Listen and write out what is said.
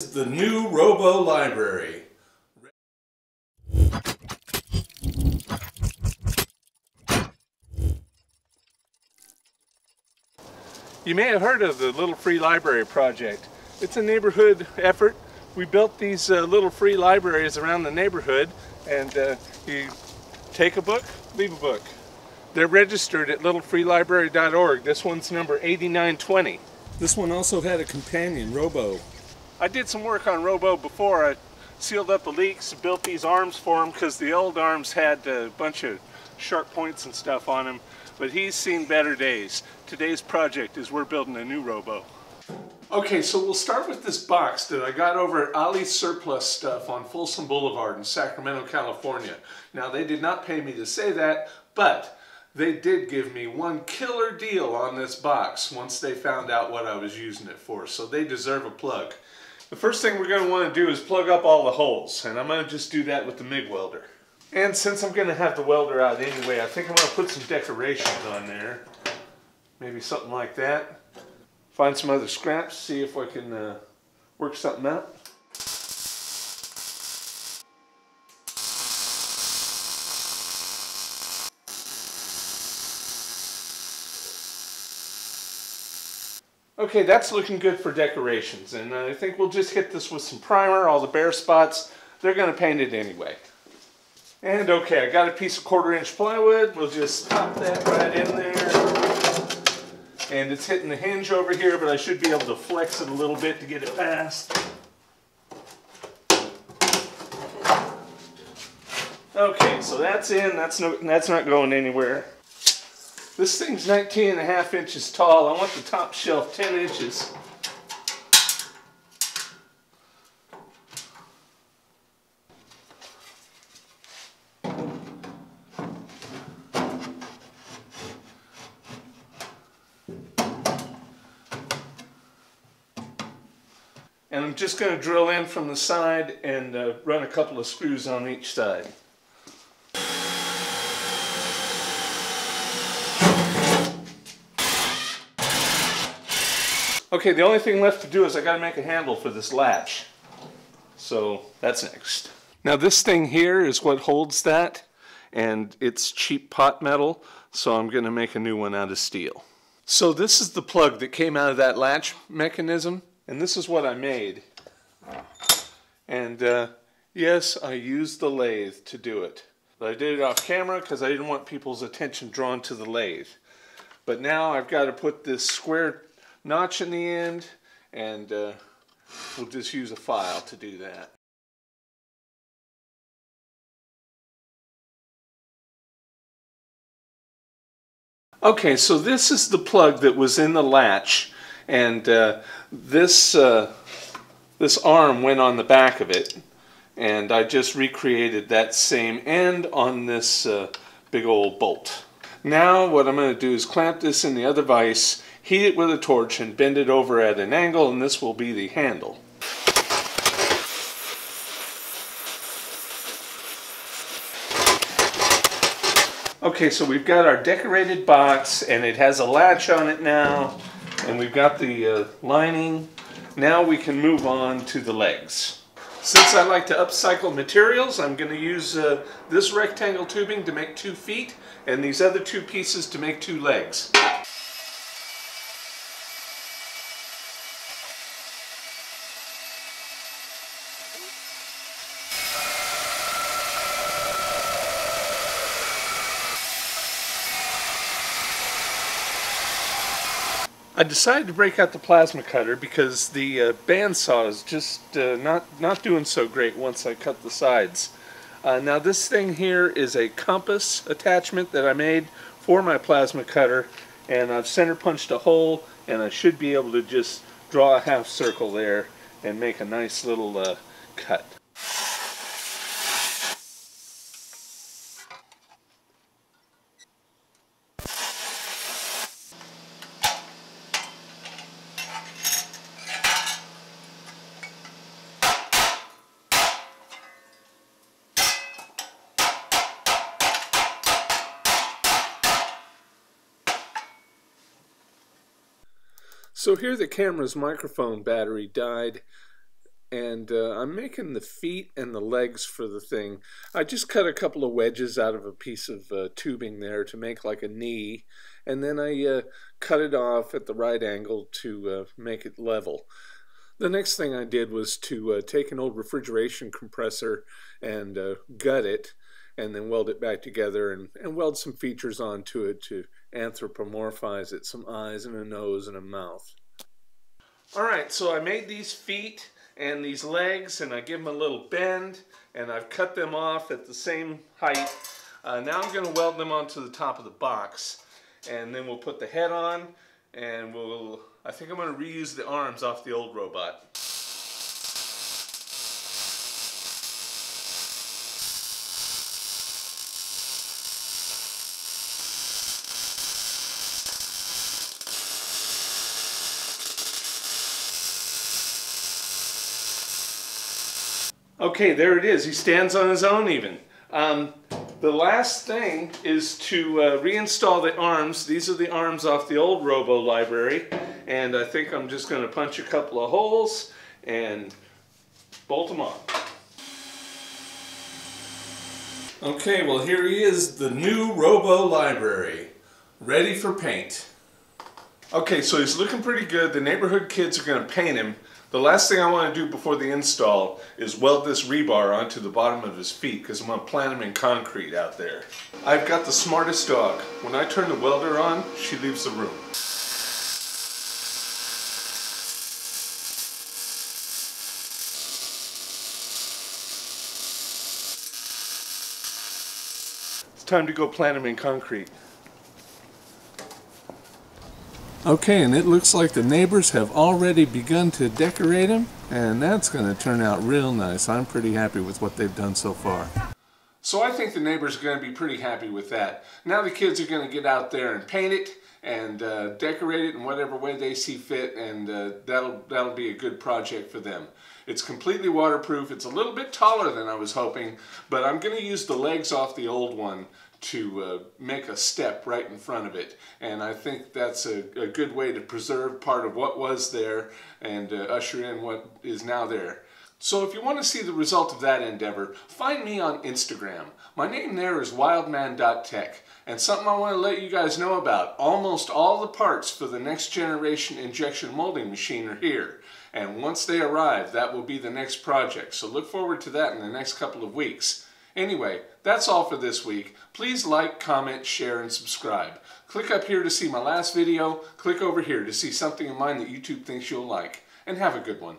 The new Robo Library. You may have heard of the Little Free Library project. It's a neighborhood effort. We built these little free libraries around the neighborhood, and you take a book, leave a book. They're registered at littlefreelibrary.org. This one's number 8920. This one also had a companion, Robo. I did some work on Robo before. I sealed up the leaks, built these arms for him because the old arms had a bunch of sharp points and stuff on them, but he's seen better days. Today's project is we're building a new Robo. Okay, so we'll start with this box that I got over at Ollie's Surplus Stuff on Folsom Boulevard in Sacramento, California. Now, they did not pay me to say that, but they did give me one killer deal on this box once they found out what I was using it for, so they deserve a plug. The first thing we're going to want to do is plug up all the holes, and I'm going to just do that with the MIG welder. And since I'm going to have the welder out anyway, I think I'm going to put some decorations on there. Maybe something like that. Find some other scraps, see if I can work something out. Okay, that's looking good for decorations, and I think we'll just hit this with some primer. All the bare spots, they're going to paint it anyway. And okay, I got a piece of 1/4-inch plywood. We'll just pop that right in there. And it's hitting the hinge over here, but I should be able to flex it a little bit to get it past. Okay, so that's in. That's not going anywhere. This thing's 19.5 inches tall. I want the top shelf 10 inches. And I'm just going to drill in from the side and run a couple of screws on each side. Okay, the only thing left to do is I got to make a handle for this latch. So that's next. Now this thing here is what holds that, and it's cheap pot metal, so I'm going to make a new one out of steel. So this is the plug that came out of that latch mechanism, and this is what I made. And yes, I used the lathe to do it. But I did it off camera because I didn't want people's attention drawn to the lathe. But now I've got to put this square notch in the end, and we'll just use a file to do that. Okay, so this is the plug that was in the latch, and this arm went on the back of it, and I just recreated that same end on this big old bolt. Now what I'm going to do is clamp this in the other vise, heat it with a torch, and bend it over at an angle, and this will be the handle. Okay, so we've got our decorated box, and it has a latch on it now, and we've got the lining. Now we can move on to the legs. Since I like to upcycle materials, I'm going to use this rectangle tubing to make 2 feet, and these other 2 pieces to make 2 legs. I decided to break out the plasma cutter because the bandsaw is just not doing so great once I cut the sides. Now this thing here is a compass attachment that I made for my plasma cutter, and I've center punched a hole, and I should be able to just draw a half circle there and make a nice little cut. So here the camera's microphone battery died. and I'm making the feet and the legs for the thing. I just cut a couple of wedges out of a piece of tubing there to make like a knee, and then I cut it off at the right angle to make it level. The next thing I did was to take an old refrigeration compressor and gut it, and then weld it back together and weld some features onto it to anthropomorphize it, some eyes and a nose and a mouth. Alright, so I made these feet and these legs, and I give them a little bend, and I've cut them off at the same height. Now I'm going to weld them onto the top of the box, and then we'll put the head on, and I think I'm going to reuse the arms off the old robot. Okay, there it is. He stands on his own even. The last thing is to reinstall the arms. These are the arms off the old Robo library, and I think I'm just going to punch a couple of holes and bolt them on. Okay, well here he is, the new Robo library, ready for paint. Okay, so he's looking pretty good. The neighborhood kids are going to paint him. The last thing I want to do before the install is weld this rebar onto the bottom of his feet, because I'm going to plant him in concrete out there. I've got the smartest dog. When I turn the welder on, she leaves the room. It's time to go plant him in concrete. Okay, and it looks like the neighbors have already begun to decorate him, and that's going to turn out real nice. I'm pretty happy with what they've done so far. So I think the neighbors are going to be pretty happy with that. Now the kids are going to get out there and paint it and decorate it in whatever way they see fit, and that'll be a good project for them. It's completely waterproof. It's a little bit taller than I was hoping, but I'm going to use the legs off the old one to make a step right in front of it, and I think that's a good way to preserve part of what was there and usher in what is now there. So if you want to see the result of that endeavor, find me on Instagram. My name there is Wildman.Tech, and something I want to let you guys know about: almost all the parts for the next generation injection molding machine are here, and once they arrive, that will be the next project, so look forward to that in the next couple of weeks. Anyway, that's all for this week. Please like, comment, share, and subscribe. Click up here to see my last video. Click over here to see something of mine that YouTube thinks you'll like. And have a good one.